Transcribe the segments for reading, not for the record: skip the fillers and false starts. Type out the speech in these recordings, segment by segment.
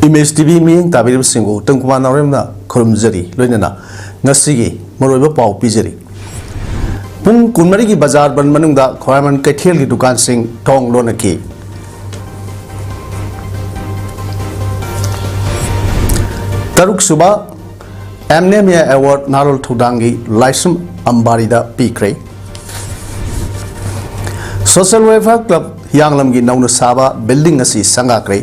Image TV miyeng tabirib singu tengkuman nauremna khurumjari loinana ngasigi maroiba pau pijari pung kunmari ki bazar ban manungda khwaiman kaithel ki dukan sing thong lonaki taruk suba Amnemia Award Narol Thudangi Laisum Ambarida Pikre Social Welfare Club Yanglamgi Naunu Saba Building asi Sangakre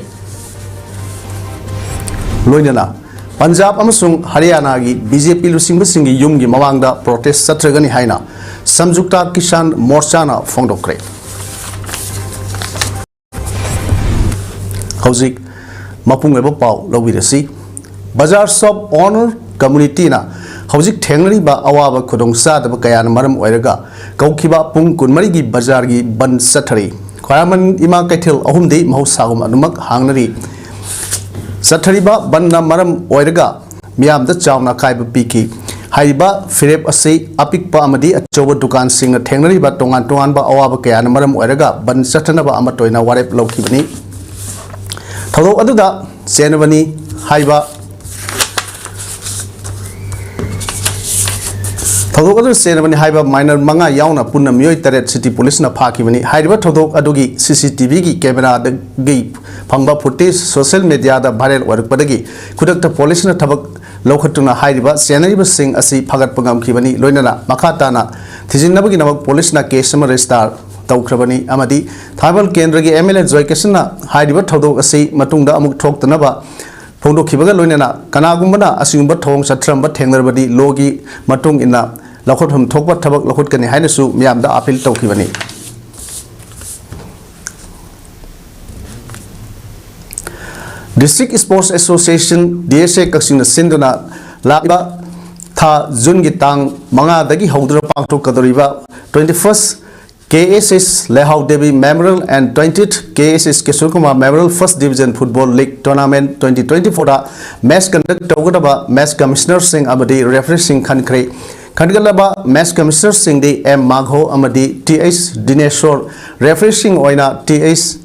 Loinana Punjab amasung Haryana gi BJP lusing singi yumgi mawangda protest satragani haina Samjukta Kisan Morchana Fongdokre Hauzik Mapung ebo pau lobirasi Bazar Shop Owner Community na Hauzik Tengri ba awaba khudongsa daba kayan maram oiraga kaukiba pung kunmari gi bazar gi ban sathari khwaraman ima kaithel ahumdi mahusagum anumak hangnari Sathariba banna maram oiraga miyam da chawna khaiba piki haiba firep ase apikpa amadi achoba dukan singa thengnari ba tongan tongan ba awaba kayan maram oiraga ban sathana ba amatoina warep lokibani thodo aduda senabani haiba Thodok adu senabani haiba minor manga yauna punna miyoi taret city police na phakibani haiba thodok adugi CCTV gi camera gi phangba footage social media da viral warpadagi khudakta police na thabak lokhatuna haiba senariba sing asi phagat pangam khibani loinana makhata na thijinabagi namak police na case ma register tawkhrabani amadi thabal kendra gi MLA Joy Kisna haiba thodok asi matungda amuk thoktanaba phongdokhibaga loinana kanagumbana asingba thong satramba thengnarbadi logi matung ina lakhot hum thokba thabak lakhot kani hainasu miyamda appeal tawkhibani District Sports Association DSA Kaksing Sinduna Laba Tha Jun gi tang manga dagi hawdra pangthok kadoriba 21st KSS Lehau Devi Memorial and 20th KSS Kesurkuma Memorial First Division Football League Tournament 2024 da match conduct tawgadaba match commissioner sing amadi referee sing khankre Khangalaba match commissioner sing di M Magho amadi TH Dineshwar referee sing oina TH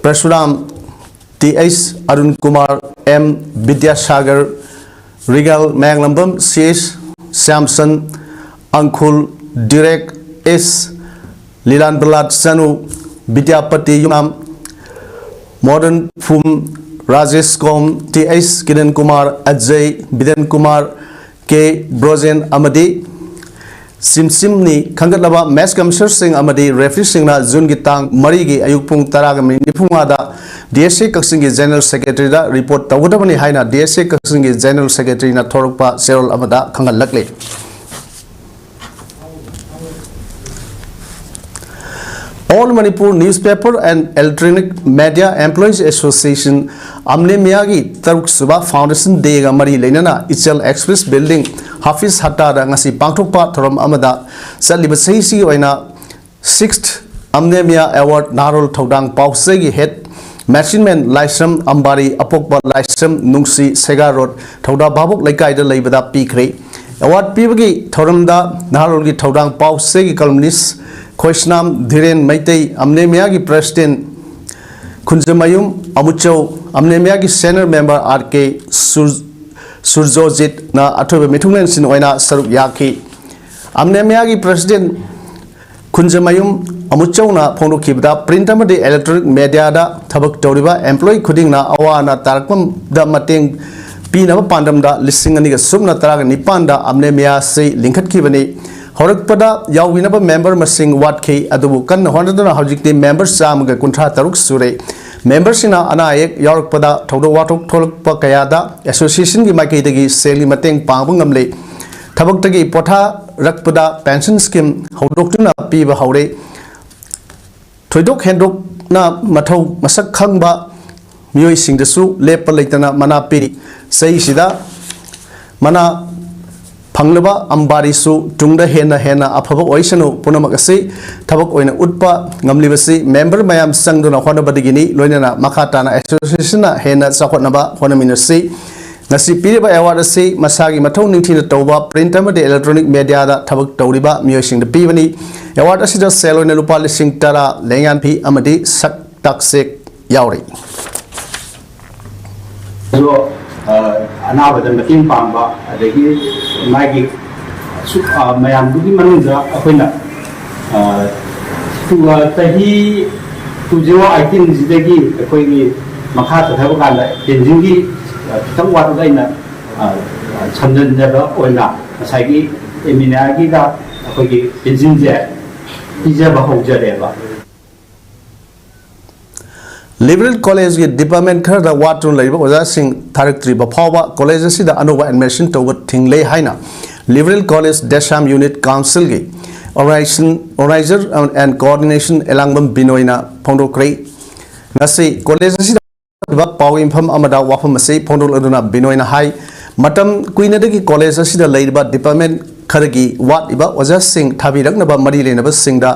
Prasuram TH Arun Kumar M Vidyasagar Regal Manglambam CS Samson Ankul Direk S Lilan Balad Sanu Vidyapati Yumam Modern Fum Rajesh Kom TH Kiran Kumar Ajay Bidan Kumar K Brozen Amadi Simsimni Khangalaba match commissioner sing amadi referee sing na Jun gitang marigi ayukpung taraga minipungada DSA Kaksing General Secretary da report tawudabani haina DSA Kaksing General Secretary na thorokpa serol amada khangalakle All Manipur Newspaper and Electronic Media Employees Association Amnemia gi Taruk Suba Foundation Day ga mari leinana Ichal Express Building Hafiz Hatta da ngasi pangthokpa thorom amada saliba seisi oina 6th Amnemia Award Narol Thodang Pausai gi head Machine Man Laisam Ambari Apokba Laisam Nungsi Sega Road Thoda Babok Laikai da leibada pikre Award pibagi thoramda Narol gi Thodang Pausai gi columnist Khoisnam Dhiren Maitei Amnemia gi President Khunjamayum Amuchau Amnemia gi Senior Member RK Surjojit na athobe mithunglen sin oina saruk yakhi Amnemia gi President Khunjamayum Amuchau na phonokibda print amadi electronic media da thabak tawriba employee khuding na awana tarakpam da mateng pinaba pandam da listing ani ga sumna taraga nipan da Amnemia se linkhat khibani Horakpada Yawinaba member Masing Watke Adu Kan Honda Hojikti members Sam Kuntra Taruk Sure members in Anaek Yorkpada Todo Watok Tolk Pakayada Association Gi Makitagi Seli Mateng Pangamle Tabaktagi Pota Rakpada Pension Scheme Hodokuna Piba Hore Toidok Hendok na Matau Masak Kangba Mui Sing the Su Lepa Latana Mana Piri Say Shida Mana Panglaba Ambari Su Tungda Hena Apava Oisano Punamakasi Tabak Oina Utpa Ngamlibasi Member Mayam Sangduna Hona Badigini Loinana Makatana Association Hena Sakotnaba Honaminasi Nasi Piriba Award Si Masagi Matau Nintina Toba Printama de Electronic Media Tabak Tauriba Musing the Pivani Award Asida Selo Nelupa Lising Tara Lengan P Amadi Sak Taksek Yauri So, another making pamba, the Maggie Mayambuki Manza, Apena to Tahi to 018 Zidagi, the Queen Makata Havana, Kenzingi, somewhat Lena, Chandan Never or not, Sagi, Eminagi, Kenzinja, Izaba Hojareva. Liberal College की department खर दा वाटुन लेबा ओजा सिंह थारक्ट्री बफावा college असिदा अनोबा एडमिशन तौब थिंगले हाइना लिबरल कॉलेज डेसाम यूनिट काउंसिल की ऑर्गेनाइजर एंड कोऑर्डिनेशन एलांगबम बिनोइना फोंडोक्रे नसी कॉलेज असिदा पाव इंफम अमदा वाफम असे फोंडोल अदुना बिनोइना हाई मतम कुइनदगी कॉलेज असिदा लेबा डिपार्टमेंट खरगी वाट इबा ओजा सिंह थाबिरकनबा मरी लेनबा सिंहदा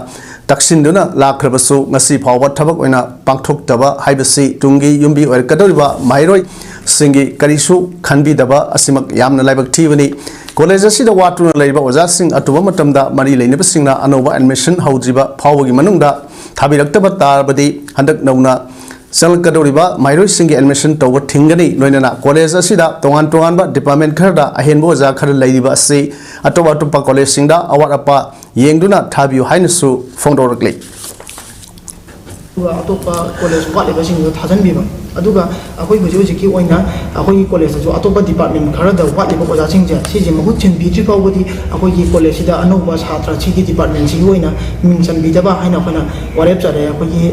तक्सिंदुना लाख्रबसु ngasi phawba thabak oina pangthokdaba haibasi tungi yumbi oir kadoriba mairoi singi karisu khanbidaba asimak yamna laibak thibani college asida watuna leiba oja sing atuba matamda mari leineba singna anoba admission haujiba phawgi manungda thabiraktaba tarbadi handak nauna salkadoriba mairoi singi admission tawba thingani loinana college asida tongan ba department kharda ahenbo oja khar leiba ase atoba college singda awat apa yengduna thabiu hainasu phongdorkle अतोपा college वालेबसिंग थाजनबीबा अदुगा अखोई हुजी ओइना अखोई college जो अतोपा department खरद वालेबा ओजासिंग जे सिजे महुत छिनबीजी फावबदी अखोई college सिदा अनोबा छात्र सिगी डिपार्टमेंट सिगी ओइना मिंग चनबीदबा हाइना खना वारेब जरे अखोई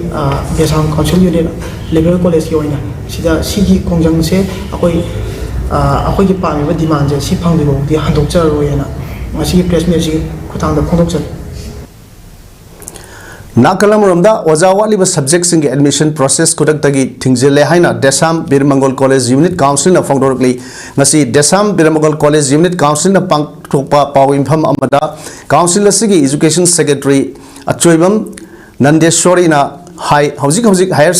देसाम काउंसिल यूनियन लिबरल कॉलेज की ओइना सिदा सिगी खोंजंग से अखोई पामेबा डिमांड जे सि फंगबिबोदी हंदोकचरोयना मसी प्रेस मीट सि खुतांग फोंदोकचर नाकलमरमदा ओजा वालिबा सब्जेक्ट सिंग एडमिशन प्रोसेस कुदक्तगी थिंगजिले हाइना Desam Birmangal college unit council न फोंगदोरकली ngasi Desam Birmangal college unit council न पांगथोकपा पाव इंफम अमदा काउंसिल असिगी एजुकेशन सेक्रेटरी अचोइबम नंदेश्वरीना हाई हौजिक हायर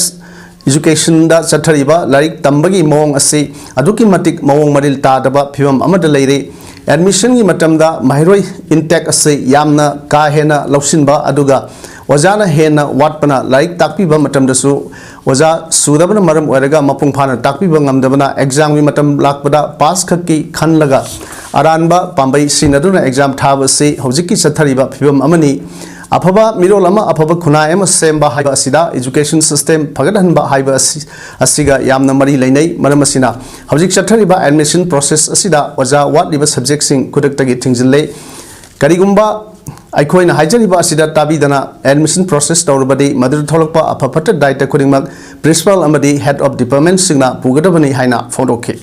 एजुकेशन दा चथरिबा लाइक तंबगी मोंग असि अदुकी मतिक मोंग मरिल तादबा फिवम अमदा लेरे एडमिशन की मतमदा माहिरोई इंटेक असे यामना का हेना लौसिनबा अदुगा ओजाना हेना वाटपना लाइक ताकपीबा मतमदसु ओजा सुदबना मरम ओरगा मपुंग फाना ताकपीबा ngamdabana एग्जाम की मतम लाकपदा पास खक्की खनलगा अरानबा पांबै सिनदुना एग्जाम थाब से हौजिकी चथरिबा फिबम अमनी अफबा मिरोल अमा अफबा खुना एम सेमबा हाइबा असिदा एजुकेशन सिस्टम फगदहनबा हाइबा असिगा यामना मरी लैनै मरम असिना हौजिक चथरिबा एडमिशन प्रोसेस असिदा ओजा वाटलिबा सब्जेक्ट सिंग खुदक्तगी थिंजिल्ले करिगुंबा अखोइना हाइजरिबा असिदा ताबीदना एडमिशन प्रोसेस तौरबदी मदुर थोलकपा अफफट दायित्व खुदिंगमक प्रिंसिपल अमदी हेड ऑफ डिपार्टमेंट सिंगना पुगदबनी हाइना फोंदोखे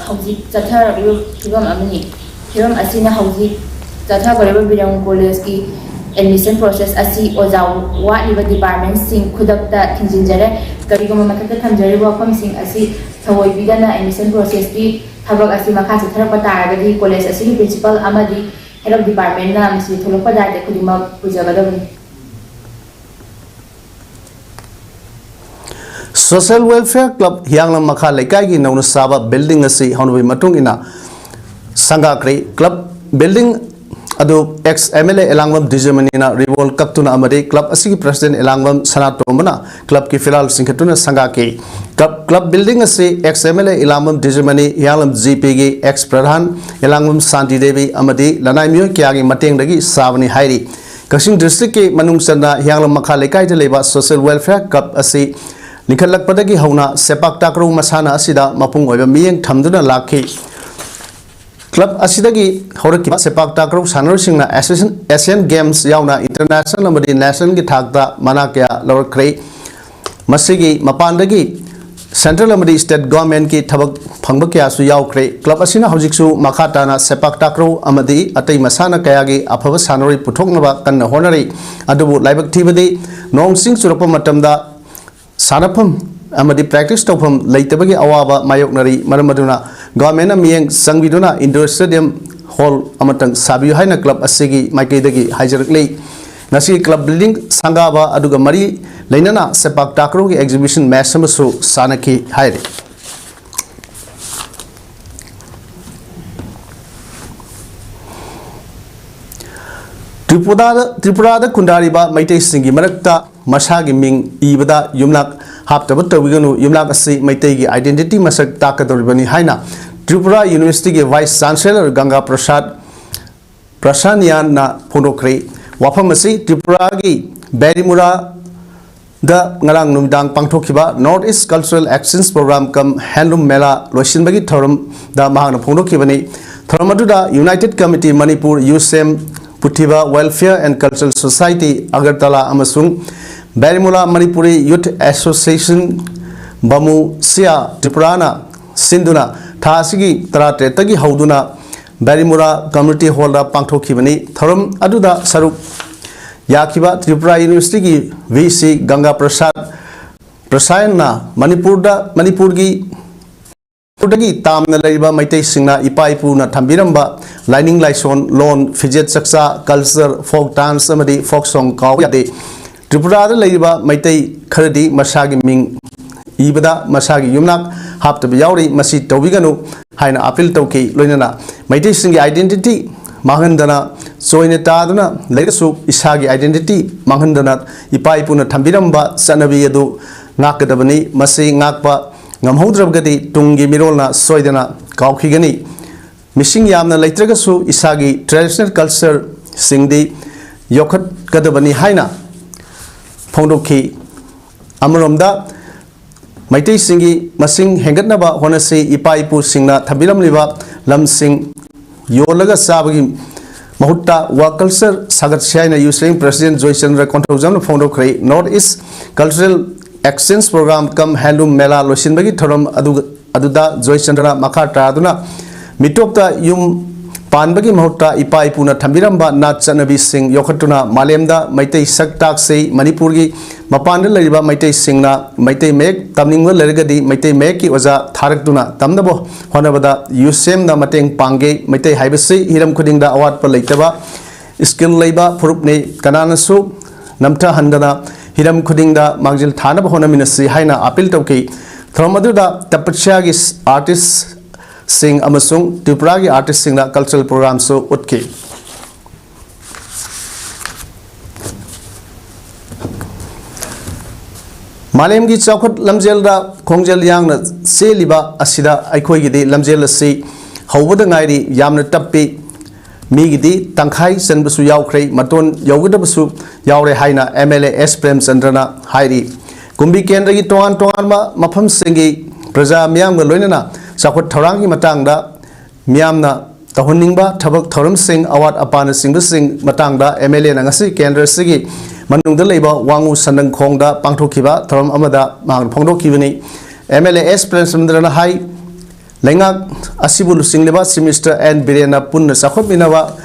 हौजिक चथरबिबा फिबम अमनी फिबम असिना हौजिक चथगरबा बिरम कॉलेज की एडमिशन प्रोसेस असी ओजा वाटलिबा डिपार्टमेंट सिंग खुदक्ता थिंजिनजरे करिगुंबा मथकता थमजरिबा वफम सिंग असी थवोइबिदना एडमिशन प्रोसेस की थबक असी मखा चथरपा तारगदी कॉलेज असी प्रिंसिपल अमदी हेड ऑफ डिपार्टमेंट ना मिसी थोलकपा दायित्व खुदिंगमक पुजगदबनी सोशल वेलफेयर क्लब हियांगलम मखा लेकाई की नौन साबा बिल्डिंग असी हौनबी मतुंग इना संगाक्रे क्लब बिल्डिंग अदु एक्स एमएलए एलांगम डिजमनीना रिवोल कक्तुना अमदे क्लब असिगी प्रेसिडेंट एलांगम सनातोमना क्लब की फिलहाल सिंखतुना संगाके क्लब बिल्डिंग असे ex MLA Elangam Dijamani Hiyanglam GP की एक्स प्रधान एलांगम शांति देवी अमदे लनाई मियो क्यागी मतेंगदगी साबनी हाइरी कक्सिंग डिस्ट्रिक्ट के मनुंग चन्ना हियांगलम मखा लेकाई लेबा सोशल वेलफेयर क्लब असे लिखलकपदगी हौना सेपाक ताकरो मसाना असिदा मपुंग ओइबा मियेंग थमदुना लाखी क्लब असिदगी हौरकी सेपाक ताकरो सानरसिंगना एशियन गेम्स यावना इंटरनेशनल अमदी नेशनल की थाकता मना क्या लौरख्रे मसिगी मपानदगी सेंट्रल अमदी स्टेट गवर्नमेंट की थबक फंगब क्यासु यावख्रे क्लब असिना हौजिकसु मखाताना सेपाक ताकरो अमदी अतै मसाना कयागी अफब सानरी पुथोकनबा कन्न होनरी अदुबु लाइबक थीबदी नोंसिंग चुरप मतमदा सानफम अमदी प्रैक्टिस तौफम लेतबगी अवाबा मायोकनरी मरमदुना गवर्नमेंट मियेंग संगबिदुना इंडोर स्टेडियम हॉल अमतंग साबियु हाइना क्लब असिगी माइकेदगी हाइजरकले नसी क्लब बिल्डिंग संगाबा अदुगा मरी लेनना सेपाक ताकरो की exhibition match समसु सानकी हाइरे Tripura खुंदारीबा Meitei सिंगी मरक्ता मसागी Ming इबदा युमनाक haptaba tawiganu yumlak asi maitai gi identity masak takadoribani haina Tripura University gi Vice Chancellor Ganga Prashanyan na phonokre wafam asi Tripura gi Berimura da ngarang numdang pangthokhiba North East Cultural Exchange Program kam Handloom Mela loisinbagi thorum da mahana phonokibani thorum aduda United Committee Manipur USM Puthiba Welfare and Cultural Society Agartala amasung Berimura Manipuri Youth Association Bamu Sia Tripurana Sinduna Thasigi Taratagi Hauduna Berimura Community Hall da pangthokibani thorum aduda saruk Yakiba Tripura University ki VC Ganga Prasayana Manipur gi tamna laiba maitai singna ipaipu na thambiramba lining laison lon fijet saksa culture folk dance amadi folk song kaw yade Tripura da laiba maitai kharadi masagi ming ibada masagi yumnak haptabi yauri masi tawiganu haina appeal tawki loinana maitai singi identity Mahandana soine taduna legasu isagi identity Mahandana ipaipuna thambiramba sanabi adu ngakadabani masi ngakpa ngamhodrabgadi tungi mirolna soidana kawkhigani missing yamna leitragasu isagi traditional culture singdi yokhat kadabani haina phongdokhi amromda maitai singi masing hengatnaba honasi ipaipu singna thambiramliba lamsing Yolaga Sabagi Mahutta Wa Culture Sagat Shaina Using President Joy Chandra Control Fondo Kray North East Cultural Exchange Program Come Handloom Mela Losinbagi Thorum Aduda Joy Chandra Makata Aduna Mitopta Yum Panbagi Mahutta Ipai Puna Tambiramba Nat Chanabi Singh Yokatuna Malemda Maitei Saktak Say Manipurgi Mapanda Lariba Maitei Singna Maitei Mek Tamningwa Lergadi Maitei Meki Waza Tharakduna Tamnabo Honabada Yusem na Mateng Pange Maitei Haibasi Hiram Kudingda Award Palaitaba Skill Labor Purupne Kananasu Namta Handana Hiram Kudingda Magjil Thanaba Honaminasi Haina Apil Toki Thromaduda Tapachagis artists Sing amasung Tripura gi artist sing na cultural program so utki Malem gi chawkhat lamjel da khongjel yang na seliba asida aikhoi gi de lamjel asi hawbada ngairi yamna tappi mi gi di tangkhai sanbasu yawkhre maton yawgadabasu yawre haina MLA S Prem Chandrana hairi kumbi kendra gi toan ma mafam singi praja miyam ga loinana Sakut Tarangi Matangda Miamna Tahuningba Tabak Thorum Singh Award Apana Singh Singh Matangda MLA Nangasi Kendra Sigi Manung the Labor Wangu Sandang Kongda Pangtokiba Thorum Amada Mang Pongdo Kivani MLA S President Hai Lenga Asibul Singleba Semester and Birena Punna Sakut Minawa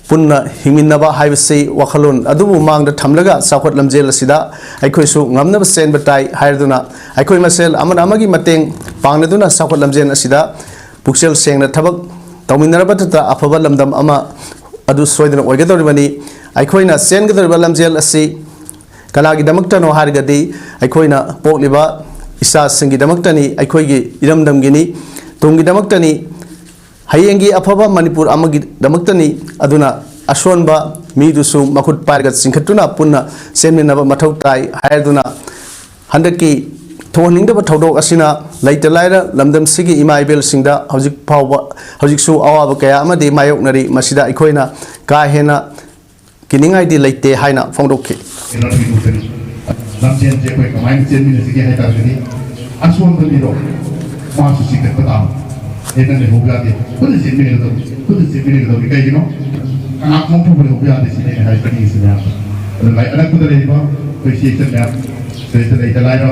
Punna Himinaba Haivasi Wakalun Adubu Mang the Tamlaga Sakut Lamjel Sida Aikoisu Ngamna Sen Batai Hairduna Aikoi Masel Amanamagi Mateng Pangnaduna Sakut Lamjen Asida Puxel Seng the Tabak Tominarabata Afaba Lamdam Ama Adu Soidan Oigadoribani Aikoina Sen Gador Lamjel Asi Kalagi Damaktano Hargadi Aikoina Pokliba Isa Singi Damaktani Aikoigi Idamdam Gini Tungi Damaktani Hayengi Afaba Manipur Amagi Damaktani Aduna Ashonba Midusu Makut Pargat Sinkatuna Punna Seminaba Matautai Hairduna Handaki Toning the Batodo Asina later Lira Lamdam Sigi Imaibel Singda Hojik Power Hojiksu Awabakaya Amadi Mayoknari Masida Ikoina Kahena Kining ID late Haina Fondoki Etan le hobya de khud se mere do kai gino anak mong pho le hobya de sine hai pani sine ap lai anak ko le ba ko si ekta map se te lai lai ro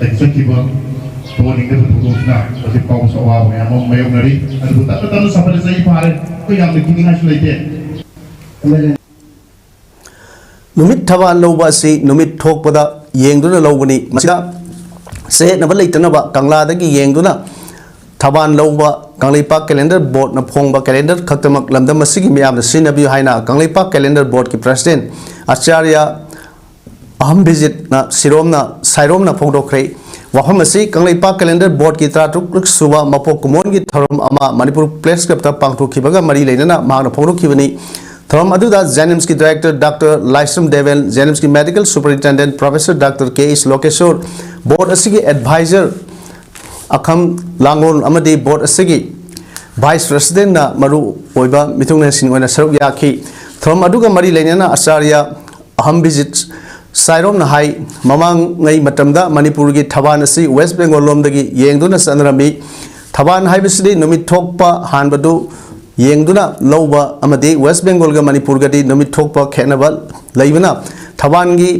executive to ni de to na ko se pa so wa ya mong mayo ngari adu ta ta no sapare sai pare ko yam le kini ngai lai te Numit Tavan Loba si Numit Tokpada Yengduna Lobani Masida Se Nava Latanaba Kangla Dagi Yengduna Taban Loba Kanglipa Calendar Board na Pongba Calendar Katamak Lamda Masigi Miam the Sinabu Haina Kanglipa Calendar Board ki President Acharya Aham visit na Siromna Sairomna Pongdokre Wahamasi Kanglipa Calendar Board ki Tratuk Suba Mapo Kumon ki Thorum Ama Manipur Place Kapta Pangtu Kibaga Mari Lena Magna Pongdokivani थरम अदुदा JNIMS की director doctor Laisram Devel JNIMS की medical superintendent professor doctor K S. Lokeshwar board असगी adviser Akham Langol अमदी board असगी vice president ना मरु ओइबा मिथुंगने सिनोना सरुक याखी थरम अदुगा मरी लेनेना आचार्य अहम विजिट साइरोम हाई ममांग नई मतमदा मणिपुर की थबान असी वेस्ट बेंगल लोमदगी येंगदुना सनरमी थबान हाइबसिदी नुमित थोकपा हानबदु येंगदुना लौबा अमदी वेस्ट बेंगल गा मणिपुर गदी नुमित थोकपा खेनबा लैबना थबान की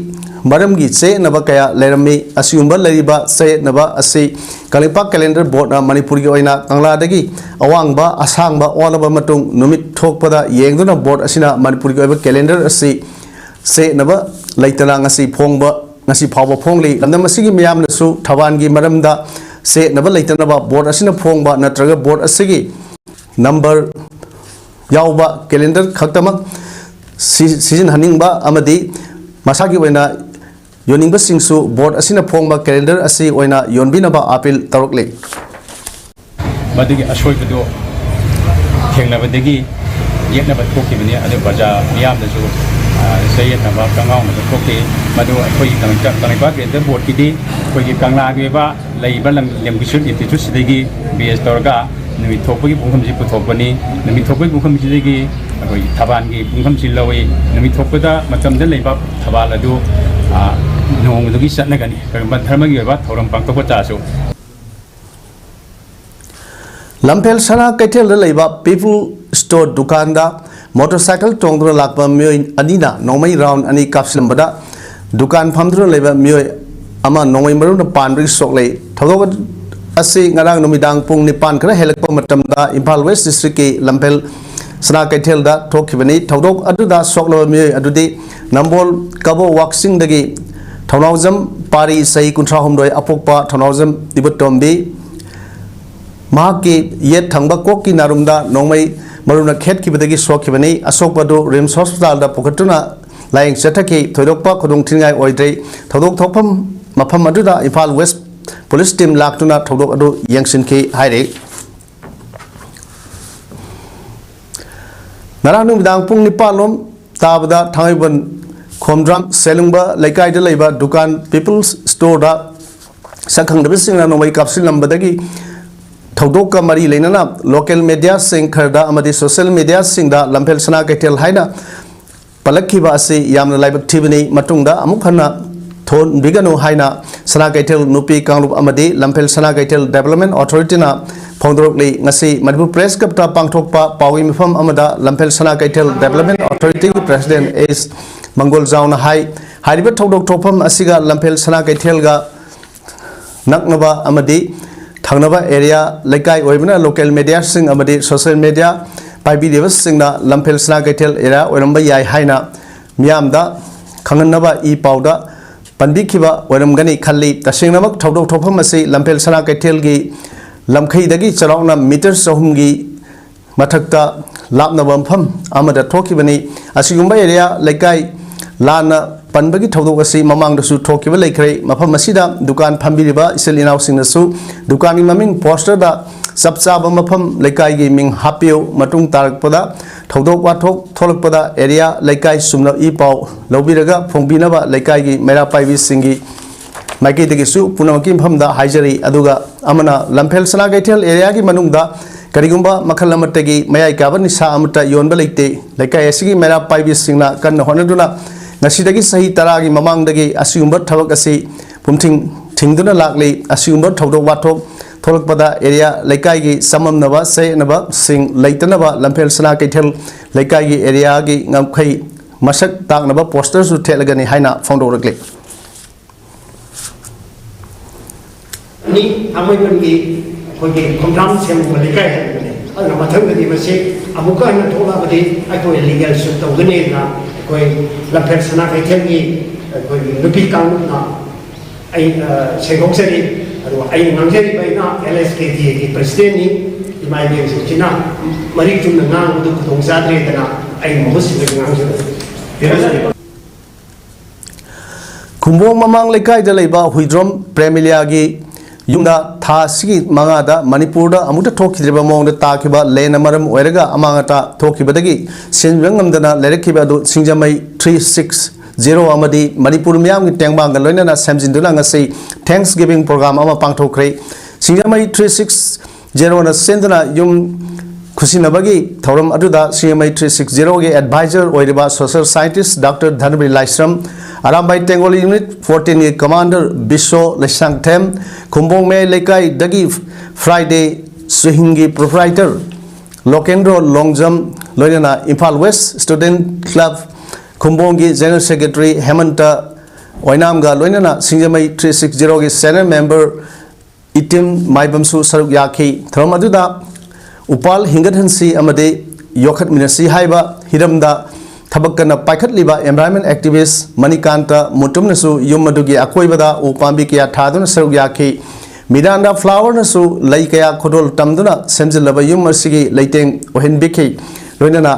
मरम की से नबा कया लेरमी असियुंबा लरिबा से नबा असि कलिपा कैलेंडर बोर्ड मणिपुर की ओइना कंगलादगी अवांगबा असांगबा ओलबा मतुंग नुमित थोकपदा येंगदुना बोर्ड असिना मणिपुर की ओइबा कैलेंडर असि से नबा लैतना ngasi phongba ngasi phawba phongli lamdam asigi miyamnasu thawan gi maramda se naba laitana ba board asina phongba natraga board asigi number yauba calendar khaktama season haningba amadi masagi oina yoningba singsu board asina phongba calendar asi oina yonbinaba appeal tarokle madigi ashoibado thengnabadagi yeknaba thokibani adu baja miyamnasu say it about Kangong, the cookie, Madu, Kanipa, the board kitty, Kogi Kangla, Label and Lemkishut, if you Sidigi, B.S. Torga, Namitopi, Bunkamji Putopani, Namitopi, Bunkamji, Tabangi, Bunkamji Lowy, Namitopada, Matam de Leba, Tabaladu, no, the Gishanagani, but Hermagi, Toram Pankotaso. Lampel Sana Ketel Leba, people store Dukanda. Motorcycle टोंगद्र लाकबा मियोय अनिना नोमई round अनि कापसिलम बदा दुकान फमद्र लेबा मियोय अमा नोमई मरुन पानब्रिक सोकले थगो असि ngarang नुमिदांग पुंग निपान खरा हेलकप मतमदा इम्फाल वेस्ट डिस्ट्रिक्ट के लंपेल सना कैथेल दा थोखिबनी थौदोक अदुदा सोकलो मियोय अदुदी नंबोल कबो वाक्सिंग दगी थौनावजम पारी सही कुंथ्रा हमदोय अपोकपा थौनावजम तिबतोमबी माकी ये थंगबा कोकी नारुमदा नोमई मरुना खेत की बदगी सोखिबनी असोकपदो रिम्स हॉस्पिटल दा पुखटुना लाइंग चटकी थोदोकपा खुदुंग थिंगाय ओइद्रै थोदोक थोकफम मफम अदुदा इम्फाल वेस्ट पुलिस टीम लाक्तुना थोदोक अदु यंगसिनखि हाइरे नारानु बिदांग पुंग निपालोम ताबदा थांगैबन खोमद्राम सेलुंगबा लैकाइदा लैबा दुकान पीपल्स स्टोर दा सखंगदबसिंगना नोमै कापसिल नंबदगी थौदोक मरी लेना लोकल मीडिया सिंह खरदा अमदी सोशल मीडिया सिंह लंफेल सना कैथेल हाइना पलक्खिबा असि यामना लाइबक थिबनी मतुंगदा अमुक हन्ना थोन बिगनु हाइना सना कैथेल नुपी कांगलुप अमदी लंफेल सना कैथेल डेवलपमेंट अथॉरिटी ना फोंदरोकली ngasi मणिपुर प्रेस कपटा पांगथोकपा पावी मिफम अमदा लंफेल सना कैथेल डेवलपमेंट अथॉरिटी की प्रेसिडेंट एस मंगोल जाउना हाइरिबा थौदोक थोफम असिगा लंफेल सना कैथेलगा नकनबा अमदी थांगनबा एरिया लेकाई ओइबना लोकल मीडिया सिंग अमदी सोशल मीडिया पाइबिदेबस सिंगना लंफेल सना कैथेल एरिया ओरमबा याय हाइना मियामदा खंगनबा ई पाउदा पंबिखिबा ओरमगनी खल्ली तसेंगनमक थौदोक थोफम असि लंफेल सना कैथेल गी लमखैदगी चराउना मीटर सहूमगी मथक्ता लापनबा मफम अमदा थोखिबनी असिगुंबा एरिया लेकाई लाना पंबगी थौदोक असि ममांगदसु थोकिबा लेखरै मफम असिदा दुकान फंबिरिबा इसेल इनाउसिंगनसु दुकानी ममिंग पोस्टर दा सबचाबा मफम लेकाई गी मिंग हापियो मतुंग तारकपदा थौदोक वाथोक थोलकपदा एरिया लेकाई सुमना ई पाउ लौबिरगा फोंबिनबा लेकाई गी मेरा पाइबी सिंगी माइकेदगिसु पुनमकी मफमदा हाइजरी अदुगा अमना लंफेल सना कैथेल एरिया की मनुंगदा करिगुंबा मखल अमतगी मयाई काबा निसा अमता योनबा लेते लेकाई असिगी मेरा पाइबी सिंगना कन्न होनदुना नसीदगी सही तरागी ममांगदगी असिगुंबा थबक असि पुमथिंग थिंगदुना लाकली असिगुंबा थौदोक वाथोक थोलकपदा एरिया लेकाईगी सममनबा सेनबा सिंग लैतनबा लंफेल सना कैथेल लेकाईगी एरिया की ngамखै मसक ताकनबा पोस्टर सु थेलगनी हाइना फोंदोरकले नि अमैबनगी खोगे खोमराम सेम लेकाई अना मथंगदी मसे अमुका न थोलाबदी अखोय लीगल सु तौगने ना कोई लंफेल सना कैथेलगी कोई नुपी कांगना आई सेगोक्सरी आई नांगजेरी बाइना एलएसकेडी की प्रेसिडेंट नि इमाइबेन सिना मरी चुन नांग दु खुदोंजाद्रे तना आई मोहसिन नांगजे कुंभों ममांग लेकाई दा लेबा हुइद्रोम प्रेमिलिया की ꯌꯨꯝꯗ ꯊꯥ ꯑꯁꯤꯒꯤ ꯃꯉꯥꯗ ꯃꯅꯤꯄꯨꯔꯗ ꯑꯃꯨꯛꯇ ꯊꯣꯛꯈꯤꯗ꯭ꯔꯤꯕ ꯃꯑꯣꯡꯗ ꯇꯥꯈꯤꯕ ꯂꯦꯟꯅ ꯃꯔꯝ ꯑꯣꯏꯔꯒ ꯑꯃꯥꯡ ꯑꯇꯥ ꯊꯣꯛꯈꯤꯕꯗꯒꯤ ꯁꯦꯟꯕꯤꯕ ꯉꯝꯗꯅ ꯂꯩꯔꯛꯈꯤꯕ ꯑꯗꯨ ꯁꯤꯡꯖꯃꯩ 360 ꯑꯃꯗꯤ ꯃꯅꯤꯄꯨꯔ ꯃꯤꯌꯥꯝꯒꯤ ꯇꯦꯡꯕꯥꯡꯒ ꯂꯣꯏꯅꯅ ꯁꯦꯝꯖꯤꯟꯗꯨꯅ ꯉꯁꯤ ꯊꯦꯡꯛꯁ ꯒꯤꯚꯤꯡ ꯄ꯭ꯔꯣꯒ꯭ꯔꯥꯝ ꯑꯃ ꯄꯥꯡꯊꯣꯛꯈ꯭ꯔꯦ ꯁꯤꯡꯖꯃꯩ 360ꯅ ꯁꯦꯝꯗꯨꯅ ꯌꯨꯝ ꯈꯨꯁꯤꯟꯅꯕꯒꯤ ꯊꯧꯔꯝ ꯑꯗꯨꯗ ꯁꯤꯡꯖꯃꯩ 360ꯒꯤ ꯑꯦꯗꯚꯥꯏꯖꯔ ꯑꯣꯏꯔꯤꯕ social scientist doctor Dhanabir Laisram Arambai Tenggol unit 14ꯒꯤ ꯀꯃꯥꯟꯗꯔ ꯕꯤꯁꯣ ꯂꯩꯁꯥꯡꯊꯦꯝ ꯈꯨꯝꯕꯣꯡꯃꯦ ꯂꯩꯀꯥꯏꯗꯒꯤ ꯐ꯭ꯔꯥꯏꯗꯦ ꯁ꯭ꯋꯤꯡꯒꯤ ꯄ꯭ꯔꯣꯄ꯭राꯏꯇꯔ ꯂꯣꯀꯦꯟꯗ꯭ꯔꯣ ꯂꯣꯡꯖꯝ ꯂꯣꯏꯅꯅ ꯏꯝꯐꯥꯜ ꯋꯦꯁ ꯁ꯭ꯇꯨꯗꯦꯟꯠ ꯀ꯭ꯂꯕ ꯈꯨꯝꯕꯣꯡꯒꯤ ꯖꯦꯅꯔꯦꯜ ꯁꯦꯀ꯭ꯔꯦꯇꯔꯤ ꯍꯦꯃꯟꯇ ꯑꯣꯏꯅꯥꯝꯒ ꯂꯣꯏꯅꯅ ꯁꯤꯡꯖꯃꯩ 360ꯒꯤ ꯁꯦꯅꯤꯌꯔ ꯃꯦꯝꯕꯔ ꯏꯇꯤꯝ ꯃꯥꯏꯕꯝꯁꯨ ꯁꯔꯨꯛ ꯌꯥꯈꯤ ꯊꯧꯔꯝ ꯑꯗꯨꯗ ꯎꯄꯥꯜ ꯍꯤꯡꯒꯠꯍꯟꯁꯤ ꯑꯃꯗꯤ ꯌꯣꯛꯈꯠꯃꯤꯟꯅꯁꯤ ꯍꯥꯏꯕ ꯍꯤꯔꯝꯗ ꯊꯕꯛ ꯀꯟꯅ ꯄꯥꯏꯈꯠꯂꯤꯕ ꯑꯦꯟꯚꯥꯏꯔꯟꯃꯦꯟꯠ ꯑꯦꯛꯇꯤꯚꯤꯁꯠ ꯃꯅꯤꯀꯥꯟꯇ ꯃꯨꯇꯨꯝꯅꯁꯨ ꯌꯨꯝ ꯑꯗꯨꯒꯤ ꯑꯀꯣꯏꯕꯗ ꯎ ꯄꯥꯝꯕꯤ ꯀꯌꯥ ꯊꯥꯗꯨꯅ ꯁꯔꯨꯛ ꯌꯥꯈꯤ ꯃꯤꯔꯥꯟꯗꯥ ꯐ꯭ꯂꯥꯋꯔꯅꯁꯨ ꯂꯩ ꯀꯌꯥ ꯈꯨꯗꯣꯜ ꯇꯝꯗꯨꯅ ꯁꯦꯝꯖꯤꯜꯂꯕ ꯌꯨꯝ ꯑꯁꯤꯒꯤ ꯂꯩꯇꯦꯡ ꯑꯣꯏꯍꯟꯕꯤꯈꯤ ꯂꯣꯏꯅꯅ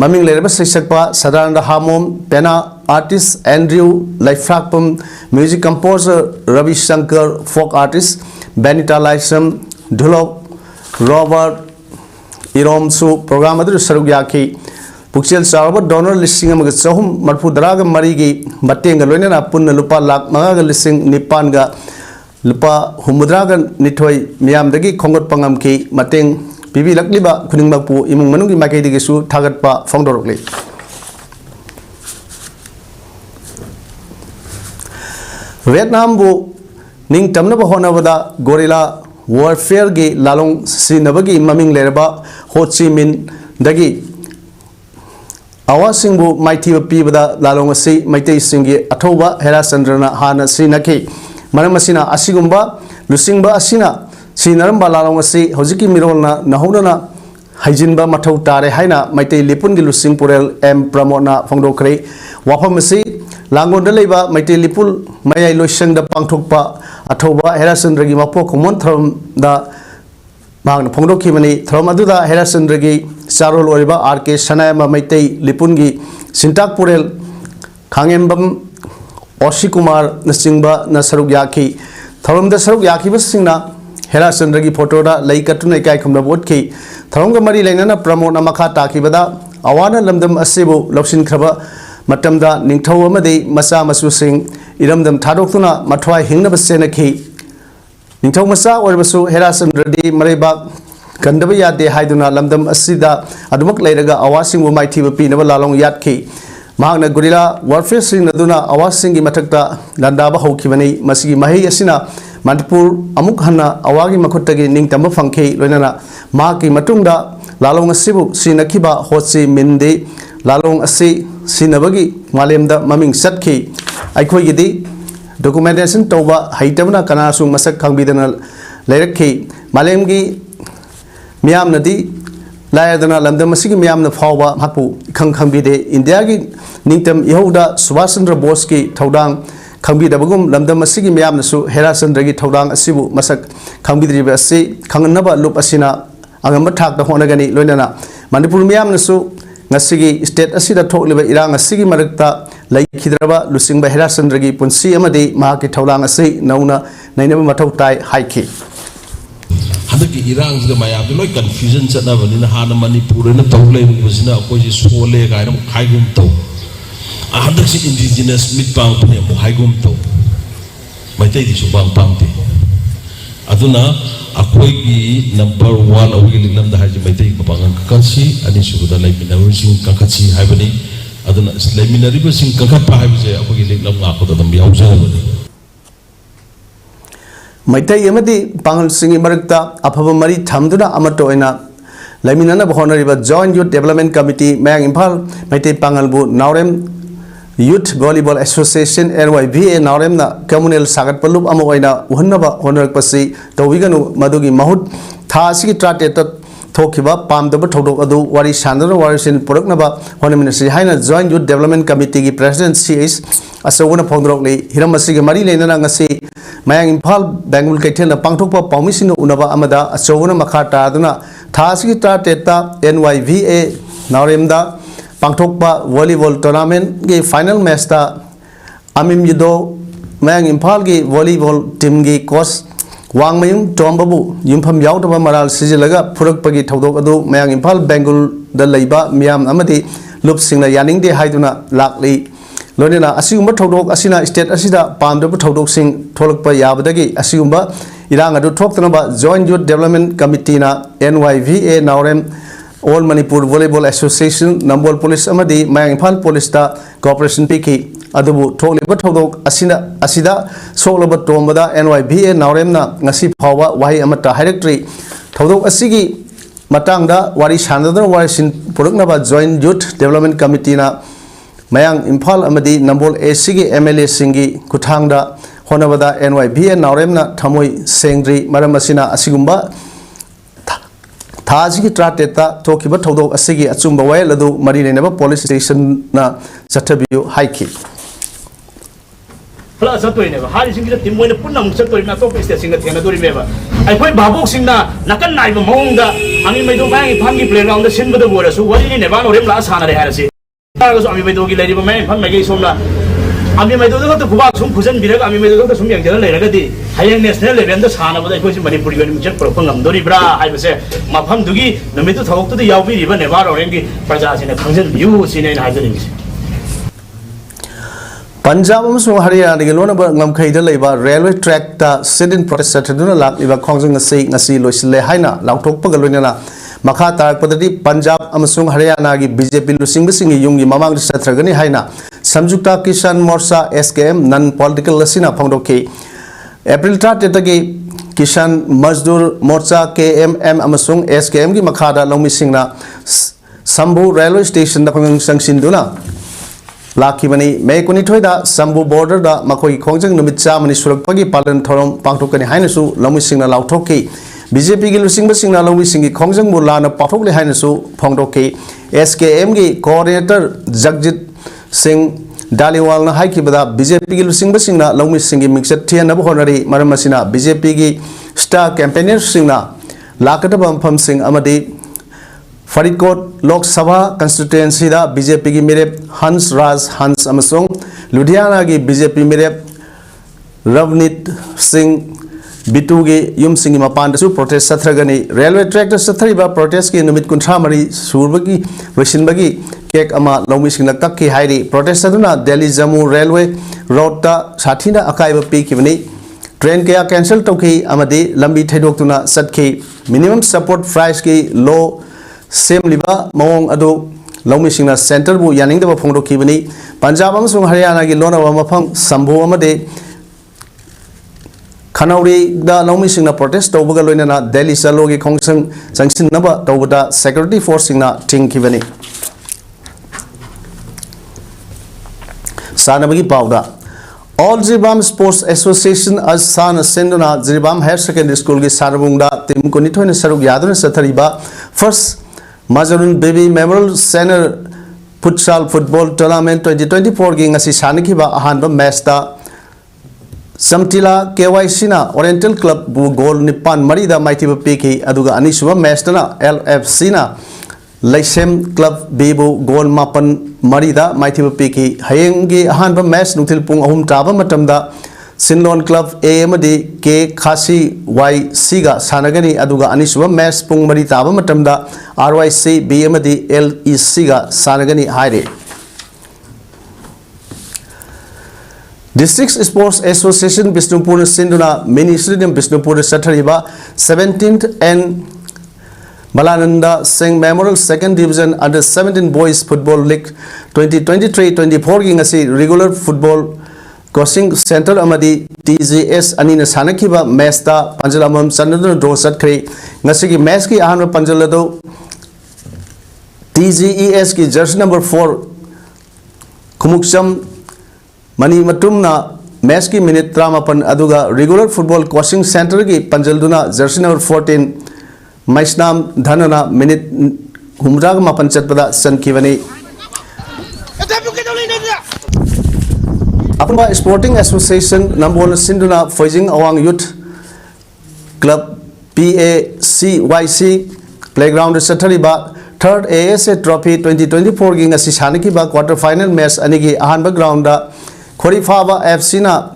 ꯃꯃꯤꯡ ꯂꯩꯔꯕ ꯁꯩꯁꯛꯄ ꯁꯗꯥꯅꯟꯗ ꯍꯥꯃꯣꯝ ꯄꯦꯅꯥ artist Andrew Leifrakpam music composer Rabi Shankar folk artist Benita Laisram ꯙꯨꯂꯣꯞ ꯔꯣꯕꯔꯠ इरोमसु प्रोग्राम सरुक याखी पुक्चेल चाव डोनर 3,334 की मतेंग लोइनना पुन्न लुपा लाख 5,9,9 लुपा 9,9 मियामदगी खोंगत पंगम की मतेंग पिबी लकलिबा खुनिंगमकपु इमुंग मनुंगी माइकैदगिसु थागतपा फोंदोरकले वियतनाम बु निंग तमनब होनबदा गोरिल्ला वारफेयर की लालोंग सिनबगी ममिंग लेरबा हो ची मिन दगी आवासिंगबु माइथीब पीबदा लालोंग असि मैतै सिंगी अथौबा हेराचंद्रना हाना सिनखि मरम असिना असिगुंबा लुसिंगबा असिना सिनरंबा लालोंग असि हौजिकी मिरोलना नहौदना हाइजिनबा मथौ तारे हाइना मैतै लिपुनगी लुसिंग पुरेल एम प्रमोदना फोंदोखरे वाफम असि लांगोंदा लेबा मैतै लिपुल मयाइ लोइसंगदा पांथोकपा अथौबा हेराचंद्रगी मपो खमोन थरमदा मांगना फोंदोखिबनी थरम अदुदा हेराचंद्रगी चारोल ओरिबा आर के सनायमा मैतै लिपुनगी सिंताक पुरेल खांगेंबम ओशी कुमार नसिंगबा न सरुक याखी थरमदा सरुक याखिबसिंगना हेराचंद्रगी फोटोदा लई कटुना इकाय खमना बोटखि थरमगा मरी लेनना प्रमोदना मखा ताखिबदा अवाना लमदम असिबु लौसिनख्रबा मतमदा निंगथौ अमदि मचा मसुसिंग इरमदम थादोक्तुना मथ्वाई हिंगनबा सेनखि निंगथौ मचा ओरबसु हेराचंद्रदी मरेबाक गंदबा यादे हाइदुना लमदम असिदा अदुमक लेरगा अवासिंगबु माइथीबा पीनबा लालोंग यादखि महांगना गोरिल्ला वारफेयर सिंगनदुना अवासिंगी मथक्ता लंदाबा हौखिबनी मसिगी महै असिना मणिपुर अमुक हन्ना अवागी मखुट्टगी निंगतंबा फंखि लोइनना माकी मतुंगदा लालोंग असिबु सिनखिबा होची मिनदे लालोंग असि सिनबगी मालेमदा ममिंग सटखि अखोइगिदी डॉक्यूमेंटेशन तौबा हैतबना कनासु मसक खंगबिदना लेरखि मालेमगी मियामनदी लायदना लमदम असिगी मियामना फावबा हापु खंग खंगबिदे इंडिया की निंगतम इहौदा सुभाष चंद्र बोस की थौदांग खंगबिदबगुम लमदम असिगी मियामनसु हेराचंद्रगी थौदांग असिबु मसक खंगबिद्रिबा असि खंगनबा लुप असिना अंगम थाकदा होनगनी लोइनना Manipur मियामनसु ngasi state asida thokliba irang asigi marakta laikhidraba lusingbा हेराचंद्रगी पुंसी अमदि महाकी थौलांग असि नौना नैनब मथौ ताई हाइखि हदकी इरांग जग मायाब लोय कंफ्यूजन चनाबनि ना हाना मणिपुर न तौले बुसिना अकोजी सोले गायन खाइगुम तौ हदकी इंडिजिनस मिट पांग पने मु हाइगुम तौ मैतै दि सुबांग पांगते अदुना अखोगी नंबर 1 अवगी लिंगलम दा हाजि मैतै मपांगन ककसी अनि सुबुदा लैमिनाबसिंग ककसी हाइबनि अदुना लैमिनारिबसिंग ककपा हाइबजे अखोगी लिंगलम गाखोदा दम यावजबनि मैतै अमदि पांगल सिंगी मरक्ता अफब मरी थमदुना अमतो ओइना लैमिनाना बहोनरिबा जॉइंट यूथ डेवलपमेंट कमिटी मयांग इम्फाल मैतै पांगलबु Naorem youth volleyball association NYVA नावरेमना कम्युनल सागत पलुप अमा ओइना उहन्नबा होनरकपसि तौबिगनु मदुगी महुत था सिगी ट्राटेत थोखिबा पामदब थौदोक अदु वारी सानदर वारिसिन पुरकनबा होनमिनसि हाइना जॉइंट यूथ डेवलपमेंट कमिटी की प्रेसिडेंट CH असौगना फोंदरोकले हिरम असिगी मरी लेनना ngasi मयांग इम्फाल बेंगुल कैथेन पांगथोकपा पाउमिसिन उनबा अमदा असौगना मखा तादुना था सिगी ट्राटेत NYVA नावरेमदा पांगथोकपा वॉलीबॉल टूर्नामेंट के फाइनल मैच ता अमिम युदो मयांग इम्फाल की वॉलीबॉल टीम की coach Wangmayum Tombabu Yumpam Yautaba Maral Sizilaga Purukpagi Taudo Adu Mayang Impal Bengal the Laiba Miam Amadi Lupsing la Yaning de Haiduna Lakli Lonina Asumba Todok Asina State Asida Panda Todok Sing Tolokpa Yabadagi Asumba Iranga do talk about Joint Youth Development Committee na NYVA Naurem All Manipur Volleyball Association Nambol Police Amadi Mayang Impal Police da Corporation Piki Adubu Toliba Todok Asida Solaba Tombada NYVA Naurem na Nasi Pawa Wahi Amata Directory Todok Asigi Matangda Wari Shandana Warisin Puruknaba Joint Youth Development Committee na Mayang Impal Amadi Nambol ACG MLA Singi Kutangda Honabada NYVA Naurem na Tamoi Sengri Maramasina Asigumba Taji Trateta Tokiba Todok Asigi Atsumba Ladu Marine Police Station na Satabiu Haiki. Plus, I told him, how is it in when the Punam Sato in a top station at Canada? Remember, I put Babosing na Nakan Monga, and you may do bang Pangi play around the sin with the water. So, what in Nevan or him last Hannah has it? I was on my doggy lady, man, Pamagation. I mean, my daughter to go back some cousin, I mean, my daughter to some young lady. I am national event, the Hannah, but I was in Manipur, Jet Propangam, Doribra, I was say, Mapam Dugi, no matter to talk to the Yavi, even Nevar or any Prajas in a function view, seen in Hazardings. Punjab amsung Haryana gi lona ba ngam khaida leiba railway track ta sit-in protest sataduna lak iba khongjang ngasi loisile haina lautok pagal loina makha tarak padadi Punjab amsung Haryana gi BJP lusing bising yungi mamang satragani haina Samjukta Kisan Morcha SKM non political lasina phongdoki April 30 tagi Kisan Mazdur Morcha KMM amsung SKM gi makhada longmi singna Sambu railway station da khongjang sangsinduna Laki mani May Kunitoida Sambu border da Makoi Kongjang Numitsa Mani Surakpagi Palan Torom Pangtokani Hainasu Lamu Singna Lautoki BJP Gilusing Basingna Lamu Singi Kongjang Mulana Patokli Hainasu Pongdoki SKM gi coordinator Jagjit Singh Daliwal na Haiki Bada BJP Gilusing Basingna Lamu Singi Mixet Tian Nabu Honari Maramasina BJP gi Star Campaigner Singna Lakatabam Pam Singh Amadi Faridkot Lok Sabha constituency da BJP ki Mirep Hans Raj Hans Amasung Ludhiana ki BJP Mirep Ravnit Singh Bitu ki Yum Singh Mapan su protest satragani railway track da sathriba protest ki numit kunthra mari surbagi loisinbagi kek ama lomi sing lakak ki hairi protest aduna Delhi Jammu railway road ta sathina akaiba pi kibani train kaya cancel toki amadi lambi thaidok satki minimum support price ki low Same liba mong ado Lomi Singna Center bu yaning da phongdo kibani Punjab amsung Haryana gi lona wa mafam Sambhu amade Khanauri da Lomi Singna protest tawbaga loina na Delhi salo gi khongsang jangsin naba tawbada security force singna ting kibani Sanabagi Pauda All Ziribam Sports Association as Sana Senduna Ziribam Higher Secondary School gi Sarabungda tim kunithoina saruk yaduna sathariba first Mazarun Baby Memorial Center Futsal Football Tournament 2024 gi ngasi sanaki ba ahanba match da Samtila KYC na Oriental Club bu goal nipan mari da maiti ba piki aduga anisuba match na LFC na Laisem Club Bibu goal mapan mari da maiti ba piki hayeng gi ahanba match nutil pung ahum taba matamda Sinlon Club A amadi K Khasi YC ga sanagani aduga anisuba match pung mari taba matamda RYC B amadi LEC ga sanagani haire District Sports Association Bisnupur Sinduna Mini Stadium Bisnupur Sathariba 17th and Balananda Singh Memorial 2nd Division Under 17 Boys Football League 2023-24 gi ngasi regular football coaching center amadi TGS anina sanakiba match da Panjalamam Sanadun draw satkri ngasi gi match ki ahan Panjalado TGES ki jersey number 4 Kumukcham Mani Matumna match ki minute tramapan aduga regular football coaching center ki Panjalduna jersey number 14 Maisnam Dhanana minute humrag mapan chatpada sankivani Apamba Sporting Association number 1 Sinduna Foijing Awang Youth Club PACYC Playground Sathariba 3rd ASA Trophy 2024 gi ngasi sanaki ba quarter final match anigi ahanba ground da Khorifaba FC na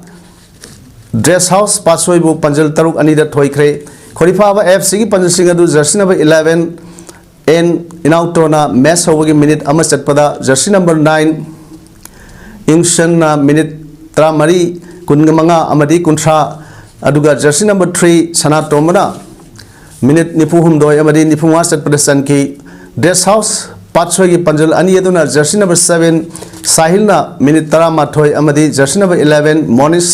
dress house पासोइबु पंजल तरुक अनिदा थोइख्रे Khorifaba FC की पंजल सिंह अदु jersey number 11 एन इनाउटोना मैच होगी मिनट अमा चटपदा जर्सी नंबर 9 इंशन ना मिनट 13 कुनगमंगा अमदी कुंठा अदुगा जर्सी नंबर 3 सना तोमना मिनट निफुहुमदोय अमदी निफुमा चटपदा सन की ड्रेस हाउस पाचोई की पंजल अनी अदुना जर्सी नंबर 7 साहिल ना मिनट 13 अमदी जर्सी नंबर 11 मोनिस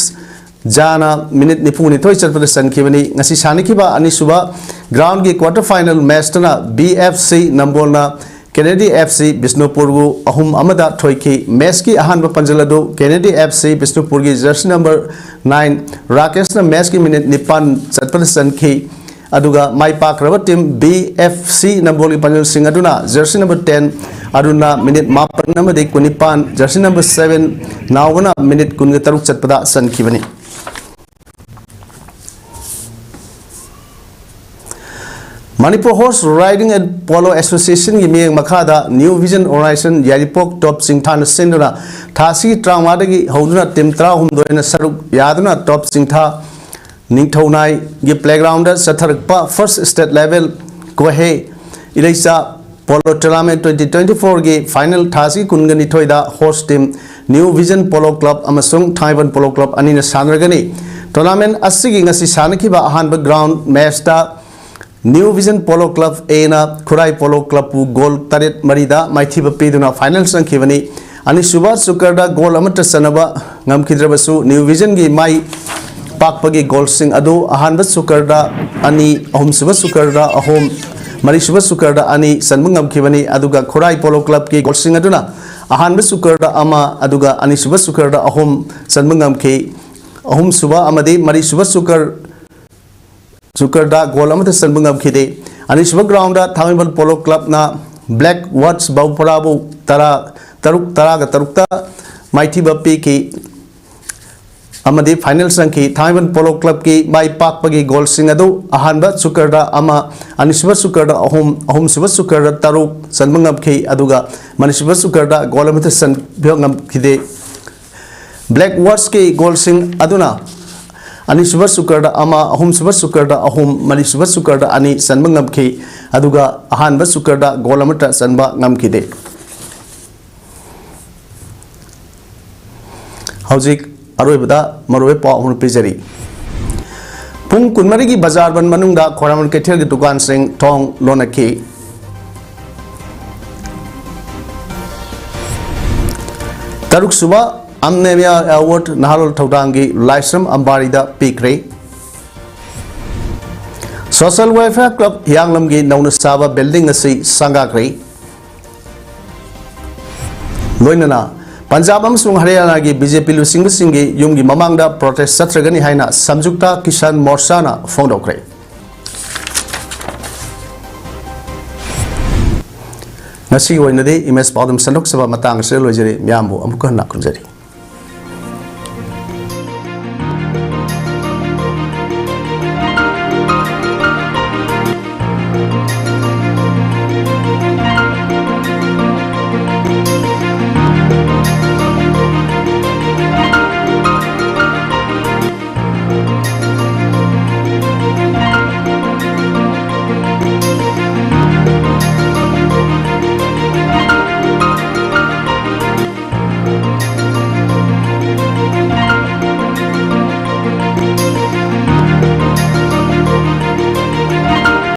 जाना मिनट निफुनिथोय चटपदा सन की बनी ngasi सानिखिबा अनिसुबा ग्राउंड की क्वार्टर फाइनल मैच तना BFC नंबोलना Kennedy FC बिष्णुपुर को अहुम अमदा थोइकी मैच की अहानबा पंजल अदु Kennedy FC बिष्णुपुर की जर्सी नंबर 9 राकेश ना मैच की मिनट निपान चटपदा सन की अदुगा माई पाक्रब टीम BFC नंबोल की पंजल सिंह अदुना जर्सी नंबर 10 अदुना मिनट मापन नंबर 19 जर्सी नंबर 7 नावना मिनट कुनग तरुक चटपदा सन की बनी Manipur Horse Riding and Polo Association की मियंग मखादा new vision organisation Yairipok top सिंथान सेंडुना थासी ट्रांगवादगी हौदुना टीम 13 सरुक यादुना टॉप सिंथा निंगथौनाई की प्लेग्राउंड सथरकपा फर्स्ट स्टेट लेवल कोहे इलेसा पोलो टूर्नामेंट 2024 की फाइनल थासी कुनगनिथोइदा host team new vision polo club अमसुंग थाइवन पोलो क्लब अनिना सानरगनी टूर्नामेंट असिगी ngasi सानखिबा अहानबा ग्राउंड मैच ता न्यू विजन पोलो क्लब एना खुराई पोलो क्लब गोल तरेट मरीदा माइथिबा पीदुना फाइनल संखिबनी अनिसुबा सुकरदा गोल अमत सनबा ngमखिद्रबसु न्यू विजन की माई पाकपगी गोल सिंग अदु अहानबा सुकरदा अनि अहुमसुबा सुकरदा अहोम मरीसुबा सुकरदा अनि सनबा ngमखिबनी अदुगा खुराई पोलो क्लब की गोल सिंग अदुना अहानबा सुकरदा अमा अदुगा अनिसुबा सुकरदा अहोम सनबा ngमखि अहुमसुबा अमदि मरीसुबा सुकरदा गोल अमत सनबा ngमखिदे अनिसुबा ग्राउंड थामिबल पोलो क्लब ना ब्लैक वाट्स बाउपराबु तरुक माइथिबा पीकी अमदि फाइनल संखि थामिबल पोलो क्लब की माई पाकपगी गोल सिंग अदु अहानबा सुकरदा अमा अनिसुबा सुकरदा अहुमसुबा सुकरदा तरुक सनबा ngमखि अदुगा मनिसुबा सुकरदा गोल अमत सनबा ngमखिदे ब्लैक वाट्स की गोल सिंग अदुना अनिसुबा सुकरदा अमा अहुमसुबा सुकरदा अहुम मरीसुबा सुकरदा अनि सनबा ngमखि अदुगा अहानबा सुकरदा गोल अमत सनबा ngमखिदे हौजिक अरोइबदा मरोए पाउ हुन पिजरी पुंग कुनमरी की बाजार बन मनुंगदा खोरामन कैथेल की दुकान सिंह थोंग लोनकी तरुक सुबा अमनेमिया अवार्ड नहारोल थौदांगी लाइसम अंबारीदा पीक्रे सोशल वेलफेयर क्लब यांगलम की नौन साबा बिल्डिंग असी संगाक्रे लोइनना पंजाब अमसुंग हरियाणा की बीजेपी लुसिंग सिंगी युम की ममांगदा प्रोटेस्ट सत्रगनी हाइना संयुक्ता किसान मोर्चाना फोंदोक्रे नसी ओइनदे इमेज पाउदम सनोक सभा मतंग से लोइजरे म्यामबु अमुक हन्ना खुंजरी।